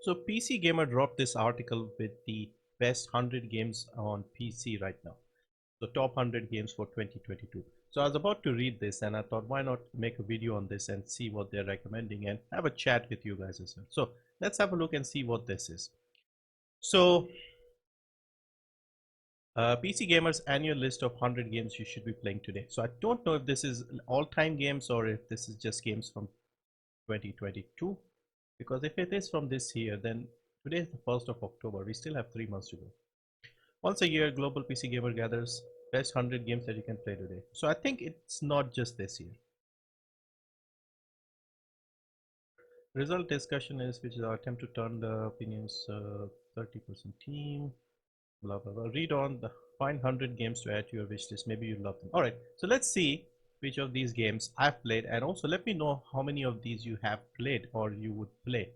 So PC Gamer dropped this article with the best 100 games on PC right now. So top 100 games for 2022. So I was about to read this and I thought why not make a video on this and see what they're recommending and have a chat with you guys as well. So let's have a look and see what this is. So PC Gamer's annual list of 100 games you should be playing today. So I don't know if this is all-time games or if this is just games from 2022. Because if it is from this year, then today is the 1st of October. We still have 3 months to go. Once a year, Global PC Gamer gathers best 100 games that you can play today. So I think it's not just this year. Result discussion is, which is our attempt to turn the opinions 30% team. Blah blah blah. Read on the find 100 games to add to your wish list. Maybe you love them. All right. So let's see which of these games I've played, and also let me know how many of these you have played or you would play.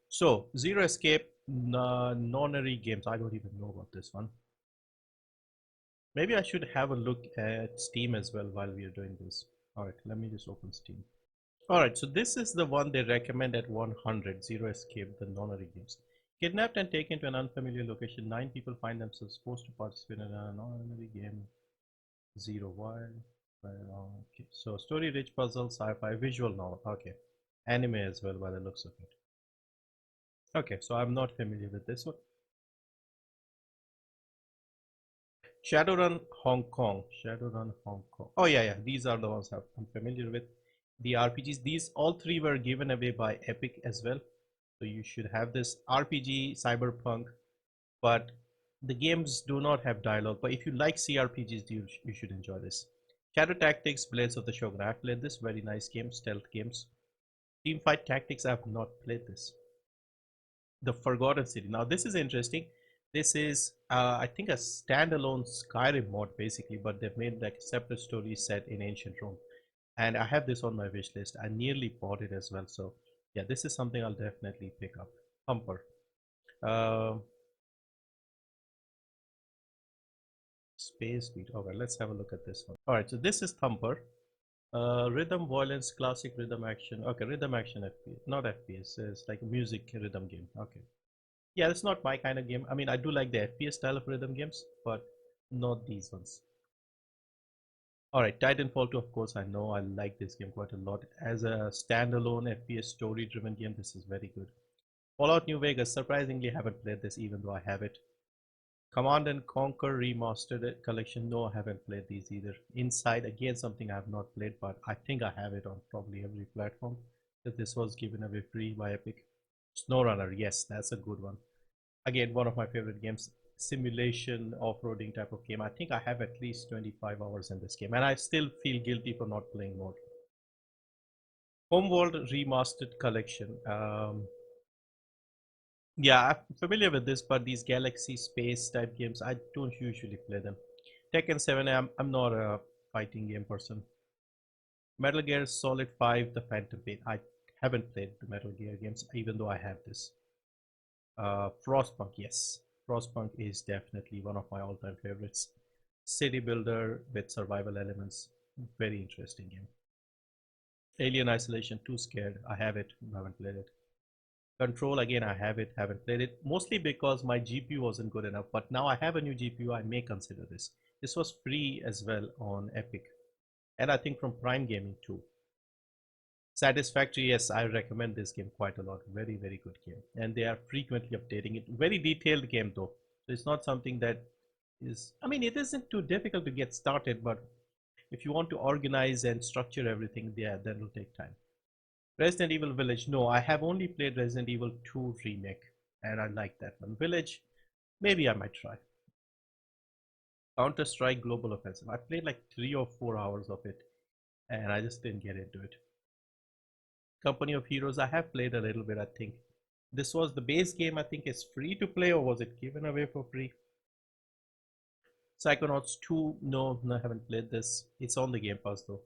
So Zero Escape, nonary games. I don't even know about this one. Maybe I should have a look at Steam as well while we are doing this. All right, let me just open Steam. All right, so this is the one they recommend at 100, Zero Escape, the nonary games. Kidnapped and taken to an unfamiliar location, 9 people find themselves forced to participate in a nonary game. Zero Wild. Okay, so story-rich puzzle, sci-fi, visual novel. Okay, anime as well by the looks of it. Okay, so I'm not familiar with this one. Shadowrun Hong Kong. Shadowrun Hong Kong. Oh yeah, yeah. These are the ones I'm familiar with. The RPGs. These all three were given away by Epic as well. So you should have this RPG Cyberpunk, but the games do not have dialogue. But if you like CRPGs, you should enjoy this. Shadow Tactics, Blades of the Shogun. I've played this. Very nice game. Stealth games. Teamfight Tactics. I've not played this. The Forgotten City. Now this is interesting. This is I think a standalone Skyrim mod basically, but they've made like a separate story set in ancient Rome, and I have this on my wish list. I nearly bought it as well, so yeah, this is something I'll definitely pick up. Thumper. Space Beat. Okay, let's have a look at this one. All right, so this is Thumper. Rhythm, violence, classic rhythm action. Okay, rhythm action FPS, not FPS. It's like a music rhythm game. Okay. Yeah, it's not my kind of game. I mean, I do like the FPS style of rhythm games, but not these ones. Alright, Titanfall 2, of course, I know I like this game quite a lot. As a standalone FPS story-driven game, this is very good. Fallout New Vegas, surprisingly, haven't played this even though I have it. Command and Conquer Remastered Collection, no, I haven't played these either. Inside, again, something I have not played, but I think I have it on probably every platform. Because this was given away free by Epic. SnowRunner, yes, that's a good one. Again, one of my favorite games, simulation off-roading type of game. I think I have at least 25 hours in this game, and I still feel guilty for not playing more. Homeworld Remastered Collection. Yeah, I'm familiar with this, but these galaxy space type games, I don't usually play them. Tekken 7, I'm not a fighting game person. Metal Gear Solid 5, The Phantom Pain. I haven't played the Metal Gear games, even though I have this. Frostpunk, yes. Frostpunk is definitely one of my all-time favorites. City builder with survival elements. Very interesting game. Alien Isolation, too scared. I have it, haven't played it. Control, again, I have it, haven't played it. Mostly because my GPU wasn't good enough. But now I have a new GPU, I may consider this. This was free as well on Epic. And I think from Prime Gaming too. Satisfactory, yes, I recommend this game quite a lot. Very, very good game. And they are frequently updating it. Very detailed game though. So it's not something that is, I mean, it isn't too difficult to get started, but if you want to organize and structure everything, yeah, that will take time. Resident Evil Village, no, I have only played Resident Evil 2 Remake, and I like that one. Village, maybe I might try. Counter-Strike Global Offensive, I played like 3 or 4 hours of it, and I just didn't get into it. Company of Heroes, I have played a little bit, I think. This was the base game, I think is free to play, or was it given away for free? Psychonauts 2, no, I haven't played this. It's on the Game Pass though.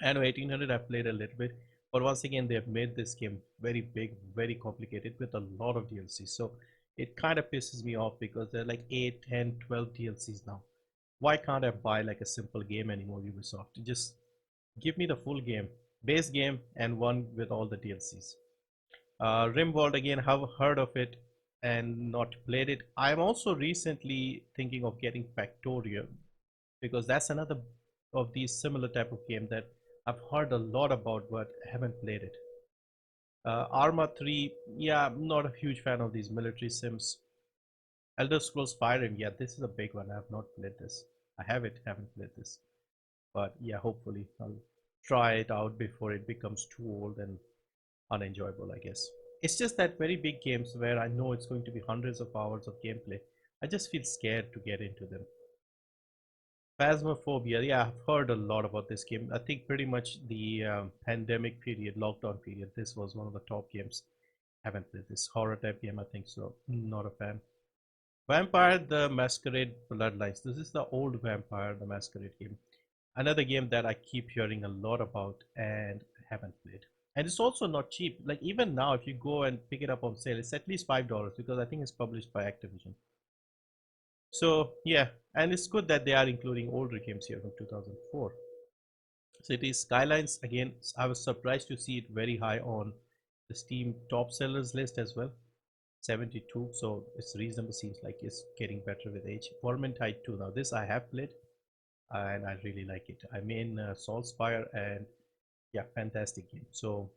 Anno 1800, I've played a little bit. But once again, they've made this game very big, very complicated with a lot of DLCs. So it kind of pisses me off because there are like 8, 10, 12 DLCs now. Why can't I buy like a simple game anymore, Ubisoft? Just give me the full game, base game, and one with all the DLCs. Rimworld, again, have heard of it and not played it. I'm also recently thinking of getting Factorio because that's another of these similar type of game that I've heard a lot about but haven't played it. Arma 3, yeah, I'm not a huge fan of these military sims. Elder Scrolls Skyrim, yeah, this is a big one. I have not played this. I haven't played this. But yeah, hopefully I'll try it out before it becomes too old and unenjoyable, I guess. It's just that very big games where I know it's going to be hundreds of hours of gameplay. I just feel scared to get into them. Phasmophobia, yeah, I've heard a lot about this game. I think pretty much the pandemic period, lockdown period, this was one of the top games. Haven't played this horror type game, I think so. Not a fan. Vampire the Masquerade Bloodlines. This is the old Vampire the Masquerade game. Another game that I keep hearing a lot about and haven't played. And it's also not cheap. Like even now, if you go and pick it up on sale, it's at least $5 because I think it's published by Activision. So yeah, and it's good that they are including older games here from 2004. Cities Skylines, again, I was surprised to see it very high on the Steam top sellers list as well. 72, so it's reasonable. Seems like it's getting better with age. Vermintide 2. Now this I have played and I really like it. I mean Soul Spire, and yeah, fantastic game. So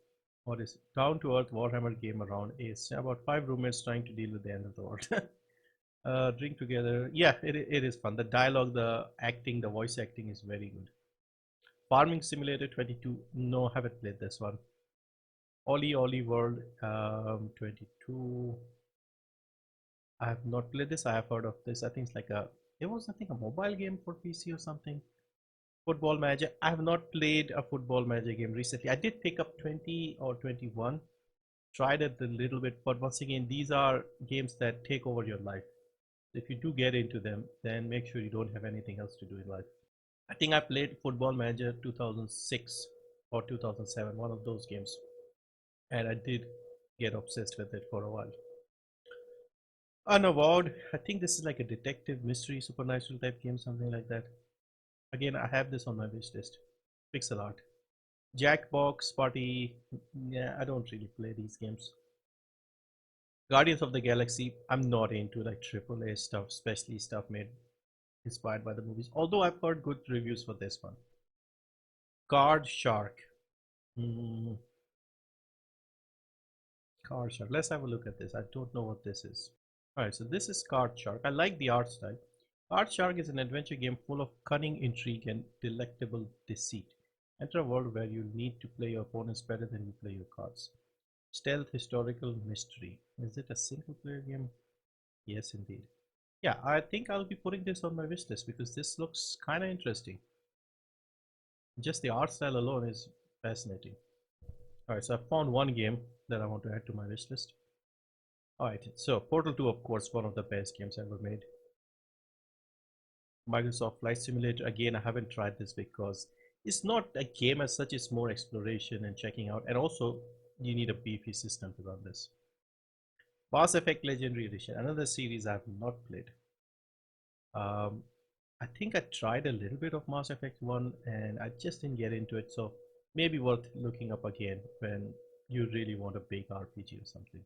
what is down to earth Warhammer game around is about 5 roommates trying to deal with the end of the world. Drink together. Yeah, it is fun. The dialogue, the acting, the voice acting is very good. Farming Simulator 22. No, haven't played this one. Ollie Ollie World 22. I have not played this. I have heard of this. I think it's like it was, I think, a mobile game for PC or something. Football Manager. I have not played a Football Manager game recently. I did pick up 20 or 21. Tried it a little bit, but once again, these are games that take over your life. If you do get into them, then make sure you don't have anything else to do in life. I think I played Football Manager 2006 or 2007, one of those games, and I did get obsessed with it for a while. Unavowed, I think this is like a detective mystery supernatural type game, something like that. Again, I have this on my wish list. Pixel art. Jackbox Party, yeah, I don't really play these games. Guardians of the Galaxy, I'm not into like AAA stuff, especially stuff made inspired by the movies. Although I've heard good reviews for this one. Card Shark. Hmm, Card Shark. Let's have a look at this. I don't know what this is. Alright, so this is Card Shark. I like the art style. Card Shark is an adventure game full of cunning intrigue and delectable deceit. Enter a world where you need to play your opponents better than you play your cards. Stealth historical mystery. Is it a single player game? Yes, indeed. Yeah, I think I'll be putting this on my wish list because this looks kind of interesting. Just the art style alone is fascinating. Alright, so I found one game that I want to add to my wish list. Alright, so Portal 2, of course, one of the best games ever made. Microsoft Flight Simulator, again, I haven't tried this because it's not a game as such, it's more exploration and checking out, and also you need a beefy system to run this. Mass Effect Legendary Edition, another series I have not played. Um, I think I tried a little bit of Mass Effect 1 and I just didn't get into it, so maybe worth looking up again when you really want a big RPG or something.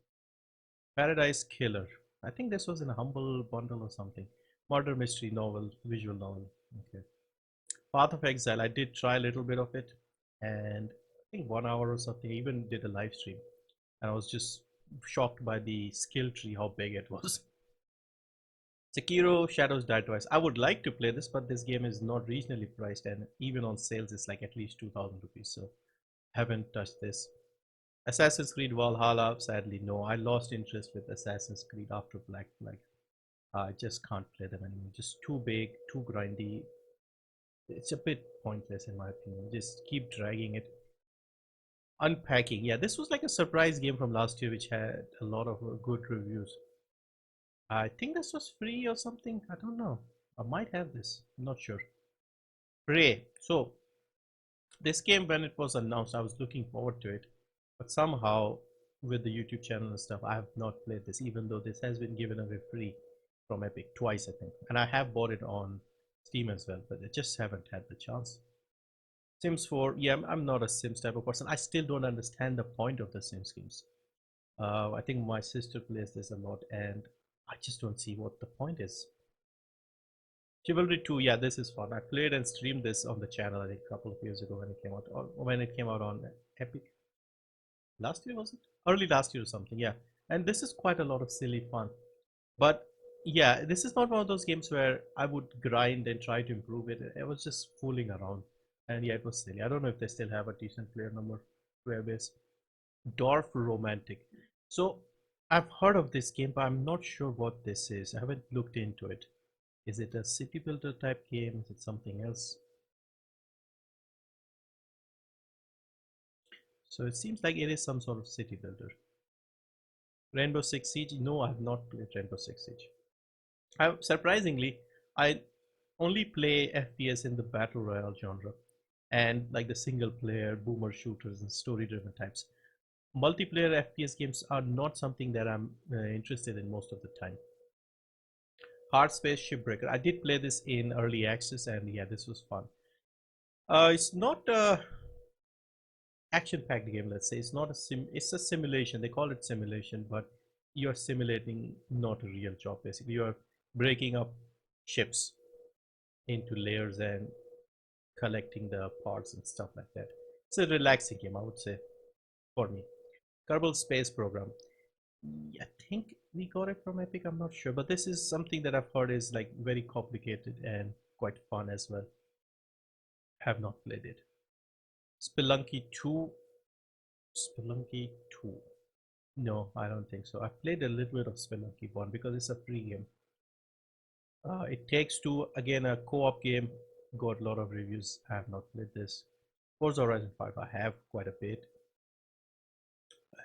Paradise Killer. I think this was in a humble bundle or something. Murder mystery novel, visual novel. Okay. Path of Exile. I did try a little bit of it, and I think 1 hour or something. Even did a live stream, and I was just shocked by the skill tree, how big it was. Sekiro Shadows Die Twice. I would like to play this, but this game is not regionally priced, and even on sales, it's like at least 2,000 rupees. So haven't touched this. Assassin's Creed Valhalla. Sadly, no. I lost interest with Assassin's Creed after Black Flag. I just can't play them anymore. Just too big, too grindy. It's a bit pointless in my opinion. Just keep dragging it. Unpacking. Yeah, this was like a surprise game from last year, which had a lot of good reviews. I think this was free or something. I don't know. I might have this. I'm not sure. Prey. So this game, when it was announced, I was looking forward to it, but somehow with the YouTube channel and stuff, I have not played this, even though this has been given away free from Epic twice, I think, and I have bought it on Steam as well, but I just haven't had the chance. Sims 4, yeah, I'm not a Sims type of person. I still don't understand the point of the Sims games. I think my sister plays this a lot, and I just don't see what the point is. Chivalry 2, yeah, this is fun. I played and streamed this on the channel, I think, a couple of years ago when it came out, or when it came out on Epic. Last year, was it? Early last year or something, yeah. And this is quite a lot of silly fun. But yeah, this is not one of those games where I would grind and try to improve it. I was just fooling around. And yeah, it was silly. I don't know if they still have a decent player base. Dwarf Romantic. So I've heard of this game, but I'm not sure what this is. I haven't looked into it. Is it a city builder type game? Is it something else? So it seems like it is some sort of city builder. Rainbow Six Siege? No, I have not played Rainbow Six Siege. Surprisingly, I only play FPS in the battle royale genre and like the single player boomer shooters and story driven types. Multiplayer FPS games are not something that I'm interested in most of the time. Hard Space Shipbreaker. I did play this in early access, and yeah, this was fun. It's not a action-packed game. Let's say it's not a sim. It's a simulation. They call it simulation, but you're simulating not a real job. Basically, you're breaking up ships into layers and collecting the parts and stuff like that. It's a relaxing game, I would say, for me. Kerbal Space Program. I think we got it from Epic. I'm not sure, but this is something that I've heard is like very complicated and quite fun as well. Have not played it. Spelunky 2. Spelunky 2. No, I don't think so. I played a little bit of Spelunky 1 because it's a free game. It Takes Two, again, a co-op game. Got a lot of reviews. I have not played this. Forza Horizon 5, I have quite a bit.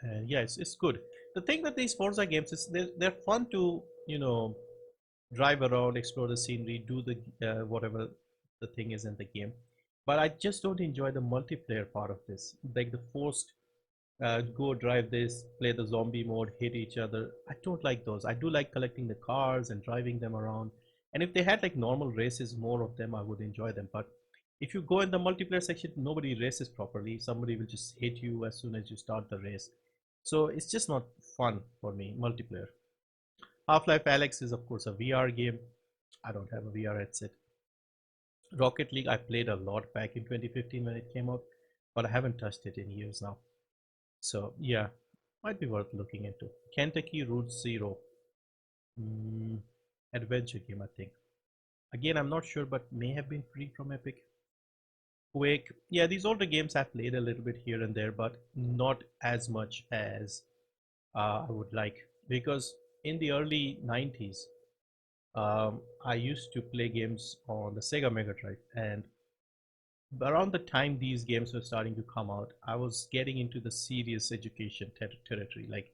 And yeah, it's good. The thing with these Forza games is they're fun to, drive around, explore the scenery, do the whatever the thing is in the game. But I just don't enjoy the multiplayer part of this, like the forced go drive this, play the zombie mode, hit each other. I don't like those. I do like collecting the cars and driving them around. And if they had like normal races, more of them, I would enjoy them. But if you go in the multiplayer section, nobody races properly. Somebody will just hit you as soon as you start the race. So it's just not fun for me, multiplayer. Half-Life Alyx is of course a VR game. I don't have a VR headset. Rocket League I played a lot back in 2015 when it came out, but I haven't touched it in years now. So yeah, might be worth looking into. Kentucky Route Zero, mm, adventure game I think. Again, I'm not sure, but may have been free from Epic. Quake, yeah, these older games I've played a little bit here and there, but not as much as I would like, because in the early 90s, I used to play games on the Sega Mega Drive, and around the time these games were starting to come out, I was getting into the serious education territory, like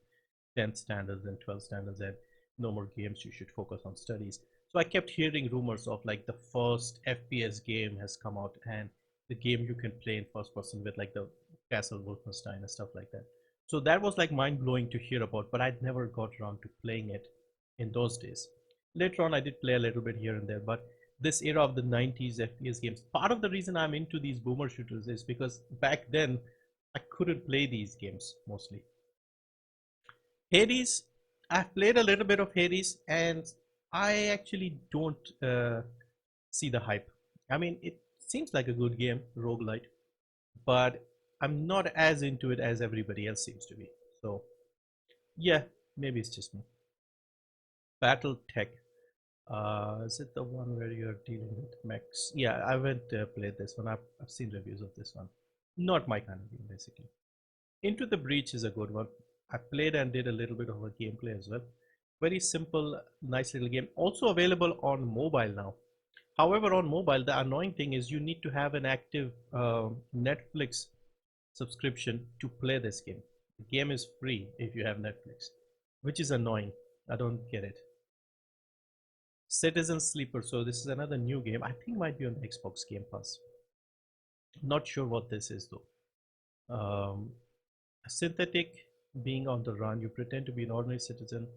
10th standards and 12th standards, and no more games, you should focus on studies. So I kept hearing rumors of like the first FPS game has come out, and the game you can play in first person with like the Castle Wolfenstein and stuff like that. So that was like mind blowing to hear about, but I'd never got around to playing it in those days. Later on, I did play a little bit here and there, but this era of the 90s FPS games, part of the reason I'm into these boomer shooters is because back then I couldn't play these games mostly. Hades, I've played a little bit of Hades, and I actually don't see the hype. I mean, it seems like a good game, roguelite, but I'm not as into it as everybody else seems to be. So, yeah, maybe it's just me. Battle Tech. Is it the one where you're dealing with mechs? Yeah, I haven't played this one. I've seen reviews of this one. Not my kind of game, basically. Into the Breach is a good one. I played and did a little bit of a gameplay as well. Very simple, nice little game. Also available on mobile now. However, on mobile, the annoying thing is you need to have an active Netflix subscription to play this game. The game is free if you have Netflix, which is annoying. I don't get it. Citizen Sleeper. So this is another new game. I think might be on the Xbox Game Pass. Not sure what this is though. Synthetic, being on the run, you pretend to be an ordinary citizen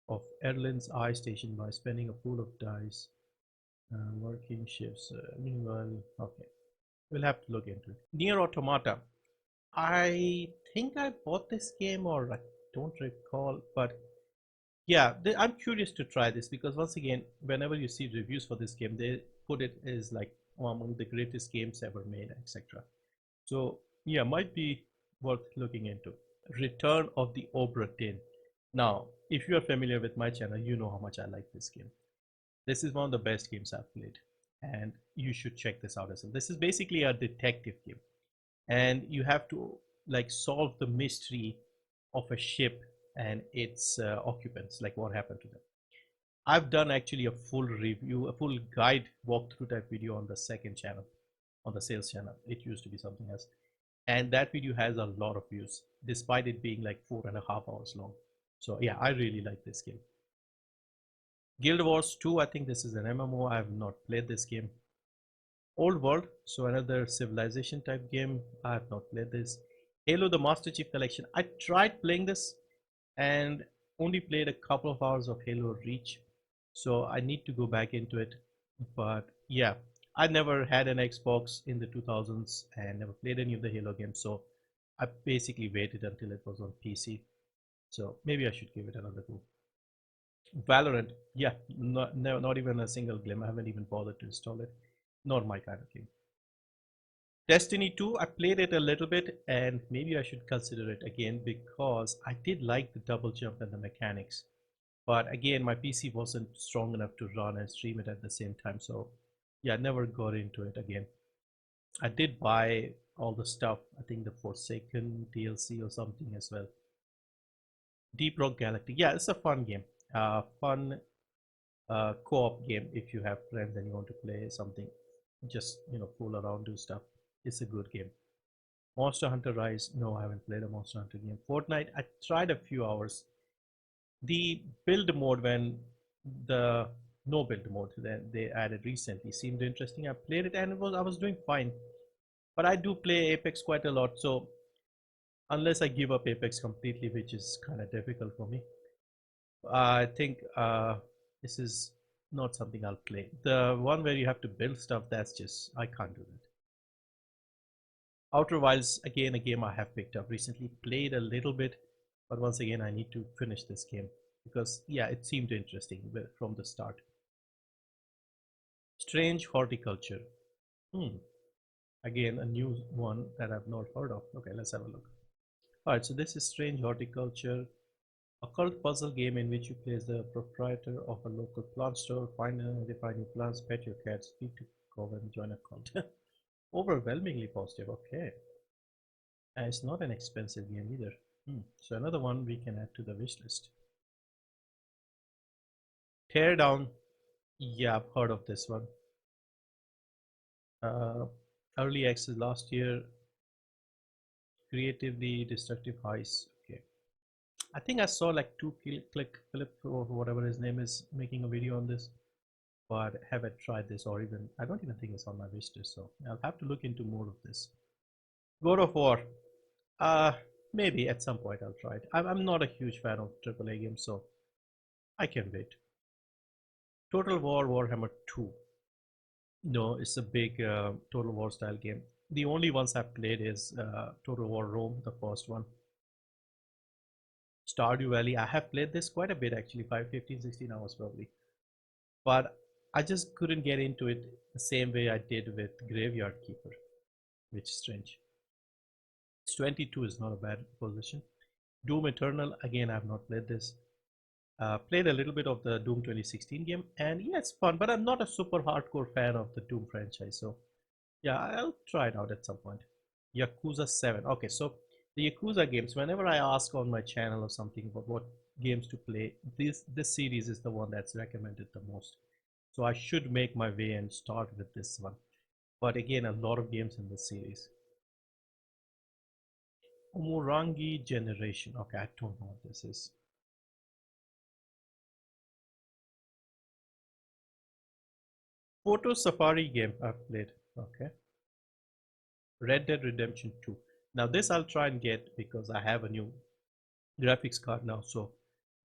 of Erlin's eye station by spending a pool of dice, working shifts. Meanwhile, okay, we'll have to look into it. Near Automata. I think I bought this game, or I don't recall, but yeah, I'm curious to try this because once again, whenever you see reviews for this game, they put it as like among the greatest games ever made, etc. So yeah, might be worth looking into. Return of the Obra Dinn. Now, if you are familiar with my channel, you know how much I like this game. This is one of the best games I've played, and you should check this out as well. This is basically a detective game, and you have to like solve the mystery of a ship and its occupants, like what happened to them. I've done actually a full review, a full guide walkthrough type video on the second channel, on the sales channel. It used to be something else, and that video has a lot of views despite it being like 4.5 hours long. So yeah, I really like this game. Guild Wars 2, I think this is an MMO. I have not played this game. Old World, so another civilization type game. I have not played this. Halo the Master Chief Collection. I tried playing this and only played a couple of hours of Halo Reach. So I need to go back into it. But yeah, I never had an Xbox in the 2000s and never played any of the Halo games. So I basically waited until it was on PC. So maybe I should give it another go. Valorant, yeah, not even a single glim. I haven't even bothered to install it. Not my kind of game. Destiny 2, I played it a little bit and maybe I should consider it again because I did like the double jump and the mechanics. But again, my PC wasn't strong enough to run and stream it at the same time. So yeah, I never got into it again. I did buy all the stuff, I think the Forsaken DLC or something as well. Deep Rock Galactic, yeah, it's a fun game. Fun co-op game if you have friends and you want to play something, just fool around, do stuff. It's a good game. Monster Hunter Rise, no, I haven't played a Monster Hunter game. Fortnite, I tried a few hours. The build mode, when the no build mode that they added recently seemed interesting. I played it and I was doing fine. But I do play Apex quite a lot, so unless I give up Apex completely, which is kind of difficult for me, I think this is not something I'll play. The one where you have to build stuff, that's just, I can't do that. Outer Wilds, again, a game I have picked up recently, played a little bit, but once again, I need to finish this game because, yeah, it seemed interesting from the start. Strange Horticulture. Hmm. Again, a new one that I've not heard of. Okay, let's have a look. Alright, so this is Strange Horticulture, a cult puzzle game in which you play as the proprietor of a local plant store, find and identify new plants, pet your cats, speak to go and join a cult. Overwhelmingly positive, okay. And it's not an expensive game either. So another one we can add to the wish list. Teardown, yeah, I've heard of this one. Uh, Early access last year. Creatively destructive heist. Okay, I think I saw like click Philip or whatever his name is making a video on this, but haven't tried this, or even I don't even think it's on my wish list. So I'll have to look into more of this. God of War. Uh, Maybe at some point I'll try it. I'm not a huge fan of AAA games, so I can wait. Total War Warhammer 2. No, it's a big Total War style game. The only ones I've played is Total War Rome, the first one. Stardew Valley, I have played this quite a bit actually, 5, 15, 16 hours probably. But I just couldn't get into it the same way I did with Graveyard Keeper, which is strange. 22 is not a bad position. Doom Eternal, again, I have not played this. Played a little bit of the Doom 2016 game, and yeah, it's fun, but I'm not a super hardcore fan of the Doom franchise, so yeah, I'll try it out at some point. Yakuza 7. Okay, so the Yakuza games, whenever I ask on my channel or something about what games to play, this series is the one that's recommended the most. So I should make my way and start with this one. But again, a lot of games in this series. Umurangi Generation. Okay, I don't know what this is. Photo Safari game I've played. Okay. Red Dead Redemption 2. Now this I'll try and get because I have a new graphics card now. So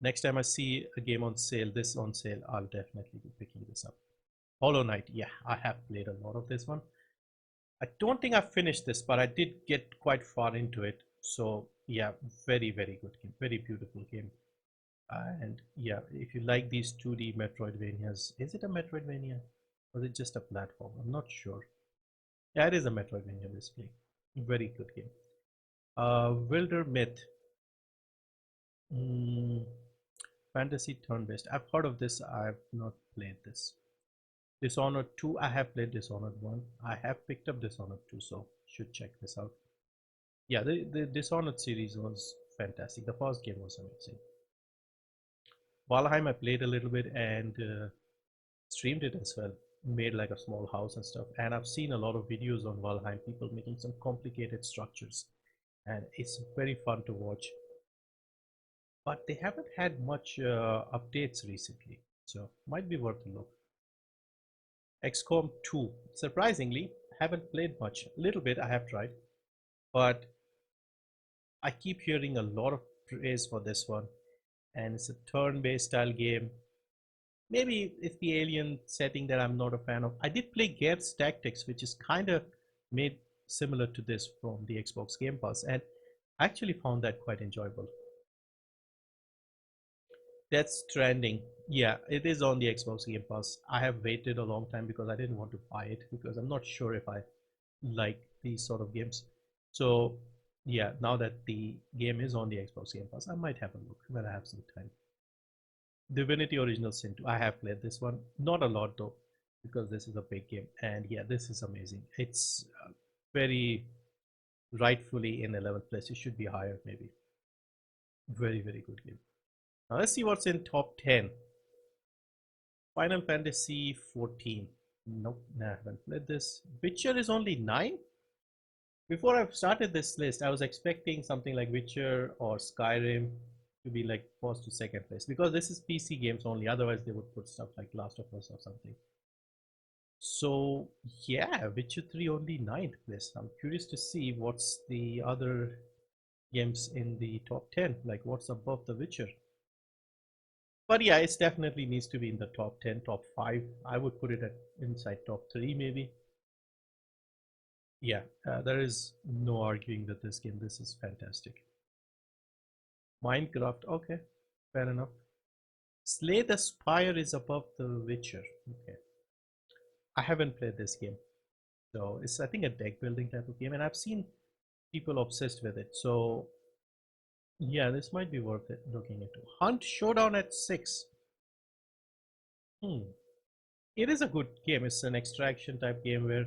next time I see a game on sale, this on sale, I'll definitely be picking this up. Hollow Knight. Yeah, I have played a lot of this one. I don't think I finished this, but I did get quite far into it. So Yeah, very, very good game. Very beautiful game. And yeah, if you like these 2D Metroidvanias, is it a Metroidvania? Or is it just a platform? I'm not sure. Yeah, it is a Metroidvania basically. Very good game. Wilder Myth. Mm, fantasy turn-based. I've heard of this. I've not played this. Dishonored 2. I have played Dishonored 1. I have picked up Dishonored 2, so should check this out. Yeah, the Dishonored series was fantastic. The first game was amazing. Valheim I played a little bit and streamed it as well. Made like a small house and stuff. And I've seen a lot of videos on Valheim, people making some complicated structures. And it's very fun to watch. But they haven't had much updates recently. So might be worth a look. Xcom 2. Surprisingly, haven't played much. A little bit I have tried. But I keep hearing a lot of praise for this one. And it's a turn-based style game. Maybe it's the alien setting that I'm not a fan of. I did play Gears Tactics, which is kind of made similar to this from the Xbox Game Pass, and I actually found that quite enjoyable. That's trending. Yeah, it is on the Xbox Game Pass. I have waited a long time because I didn't want to buy it because I'm not sure if I like these sort of games. So yeah, now that the game is on the Xbox Game Pass, I might have a look when I have some time. Divinity Original Sin 2. I have played this one, not a lot though, because this is a big game. And yeah, this is amazing. It's very rightfully in 11th place. It should be higher, maybe. Very, very good game. Now let's see what's in top 10. Final Fantasy 14. Nope, nah, I haven't played this. Witcher is only 9? Before I started this list, I was expecting something like Witcher or Skyrim to be like first to second place because this is PC games only. Otherwise, they would put stuff like Last of Us or something. So yeah, Witcher 3 only ninth place. I'm curious to see what's the other games in the top 10, like what's above The Witcher. But yeah, it definitely needs to be in the top 10, top 5. I would put it at inside top 3 maybe. Yeah, there is no arguing with this game. This is fantastic. Minecraft, okay, fair enough. Slay the Spire is above The Witcher. Okay, I haven't played this game, so it's I think a deck building type of game, and I've seen people obsessed with it. So yeah, this might be worth it looking into. Hunt Showdown at 6. Hmm. It is a good game. It's an extraction type game where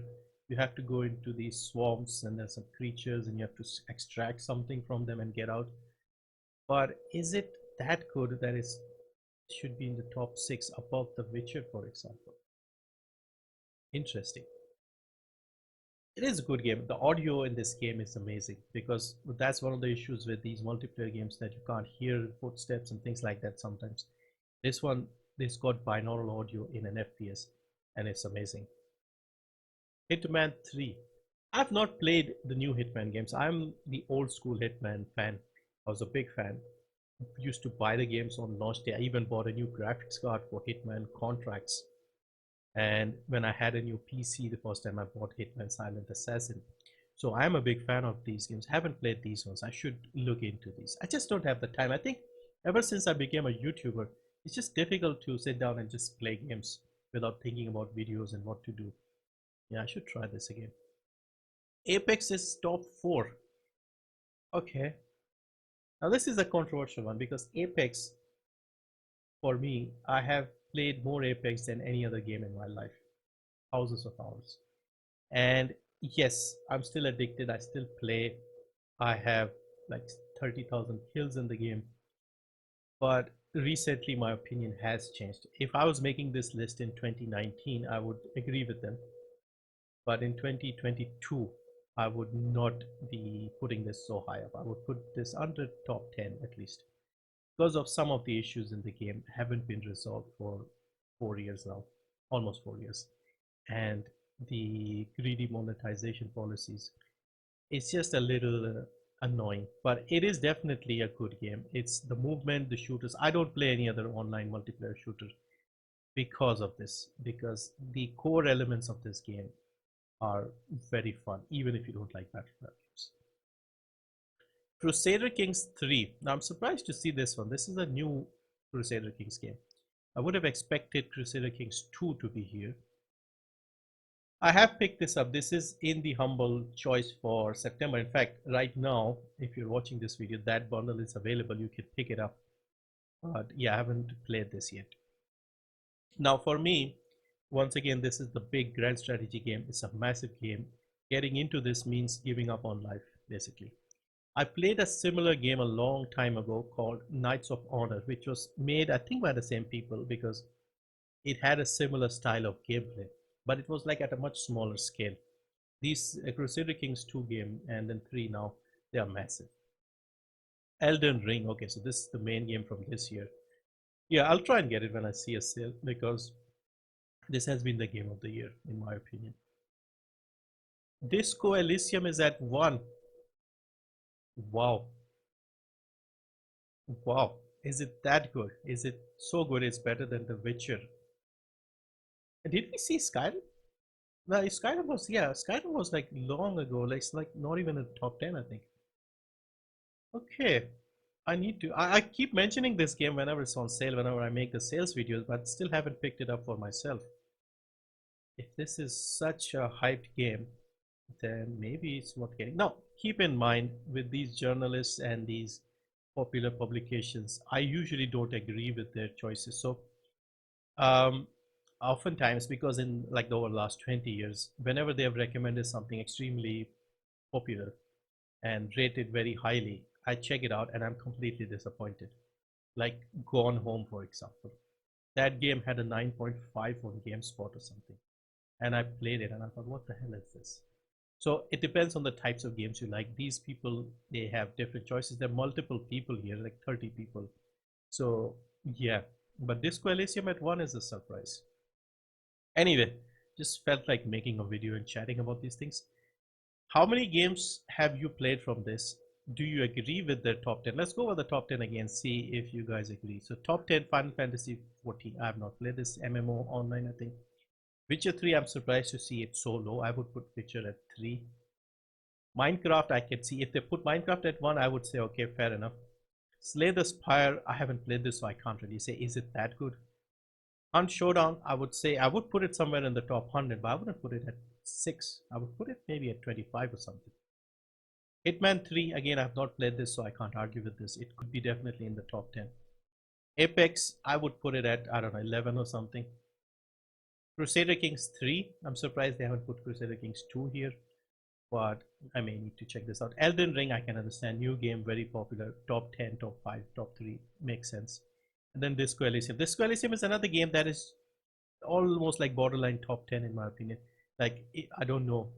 you have to go into these swamps and there's some creatures and you have to extract something from them and get out. But is it that good that it should be in the top 6 above The Witcher, for example? Interesting. It is a good game. The audio in this game is amazing because that's one of the issues with these multiplayer games that you can't hear footsteps and things like that sometimes. This one, this got binaural audio in an FPS and it's amazing. Hitman 3. I've not played the new Hitman games. I'm the old school Hitman fan. I was a big fan. Used to buy the games on launch day. I even bought a new graphics card for Hitman Contracts. And when I had a new PC, the first time I bought Hitman Silent Assassin. So I'm a big fan of these games. Haven't played these ones. I should look into these. I just don't have the time. I think ever since I became a YouTuber, it's just difficult to sit down and just play games without thinking about videos and what to do. Yeah, I should try this again. Apex is top 4. Okay. Now this is a controversial one because Apex, for me, I have played more Apex than any other game in my life. Thousands of hours. And yes, I'm still addicted. I still play. I have like 30,000 kills in the game. But recently my opinion has changed. If I was making this list in 2019, I would agree with them. But in 2022, I would not be putting this so high up. I would put this under top 10 at least because of some of the issues in the game haven't been resolved for 4 years now, almost 4 years. And the greedy monetization policies, it's just a little annoying, but it is definitely a good game. It's the movement, the shooters. I don't play any other online multiplayer shooter because of this, because the core elements of this game are very fun, even if you don't like battle games. Crusader Kings 3. Now I'm surprised to see this one. This is a new Crusader Kings game. I would have expected Crusader Kings 2 to be here. I have picked this up. This is in the humble choice for September. In fact, right now, if you're watching this video, that bundle is available. You can pick it up. But yeah, I haven't played this yet. Now for me, once again, this is the big grand strategy game. It's a massive game. Getting into this means giving up on life, basically. I played a similar game a long time ago called Knights of Honor, which was made, I think, by the same people because it had a similar style of gameplay, but it was like at a much smaller scale. These Crusader Kings 2 game and then 3 now, they are massive. Elden Ring, okay, so this is the main game from this year. Yeah, I'll try and get it when I see a sale because this has been the game of the year, in my opinion. Disco Elysium is at 1. Wow. Wow. Is it that good? Is it so good it's better than The Witcher? Did we see Skyrim? No, Skyrim was, yeah, Skyrim was like long ago. Like, it's like not even in the top 10, I think. Okay. I need to. I keep mentioning this game whenever it's on sale, whenever I make the sales videos, but still haven't picked it up for myself. If this is such a hyped game, then maybe it's worth getting. Now, keep in mind with these journalists and these popular publications, I usually don't agree with their choices. So, um, oftentimes, because in like over the last 20 years, whenever they have recommended something extremely popular and rated very highly, I check it out and I'm completely disappointed. Like Gone Home, for example. That game had a 9.5 on GameSpot or something. And I played it and I thought, what the hell is this? So it depends on the types of games you like. These people, they have different choices. There are multiple people here, like 30 people. So yeah, but Disco Elysium at 1 is a surprise. Anyway, just felt like making a video and chatting about these things. How many games have you played from this? Do you agree with the top 10? Let's go over the top 10 again, see if you guys agree. So top 10, Final Fantasy 14. I have not played this MMO online, I think. Witcher 3, I'm surprised to see it so low. I would put Witcher at 3. Minecraft, I can see. If they put Minecraft at 1, I would say, okay, fair enough. Slay the Spire, I haven't played this, so I can't really say, is it that good? On Showdown, I would say, I would put it somewhere in the top 100, but I wouldn't put it at 6. I would put it maybe at 25 or something. Hitman 3, again, I have not played this, so I can't argue with this. It could be definitely in the top 10. Apex, I would put it at, I don't know, 11 or something. Crusader Kings 3, I'm surprised they haven't put Crusader Kings 2 here, but I may need to check this out. Elden Ring, I can understand. New game, very popular. Top 10, top 5, top 3, makes sense. And then Disco Elysium. Disco Elysium is another game that is almost like borderline top 10 in my opinion. Like, I don't know,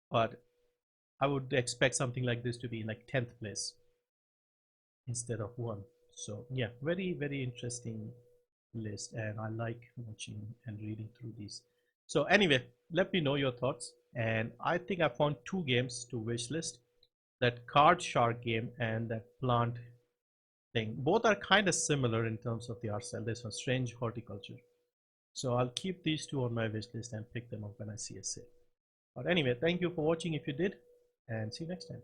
but I would expect something like this to be in like 10th place instead of 1. So yeah, very, very interesting list, and I like watching and reading through these. So anyway, let me know your thoughts, and I think I found 2 games to wish list, that Card Shark game and that plant thing. Both are kind of similar in terms of the art style. This one, Strange Horticulture. So I'll keep these 2 on my wish list and pick them up when I see a sale. But anyway, thank you for watching if you did, and see you next time.